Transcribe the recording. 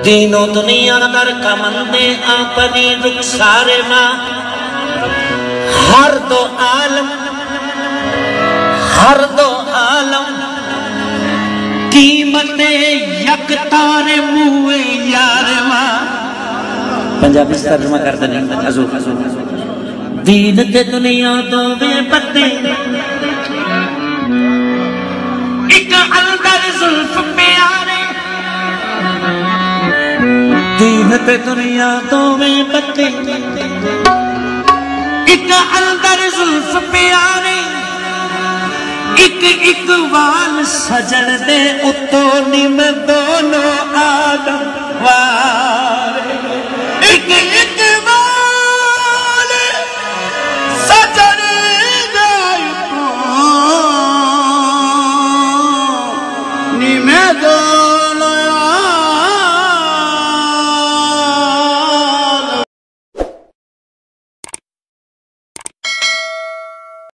दीनो दुनिया कर कमंदे आपनी रुखसारे माँ हर दो आलम कीमते यक तारे मुए यार माँ पंजाबी तर्जुमा कर देने हजूर दीन ते दुनिया दो वे पत्ते एक अंदर जुल्फ प्यारे दीन ते दुनिया दो वे पत्ते एक अंदर जुल्फ प्यारे एक एक वाल सजन दे उतो निम दोनों आदम वारे एक एक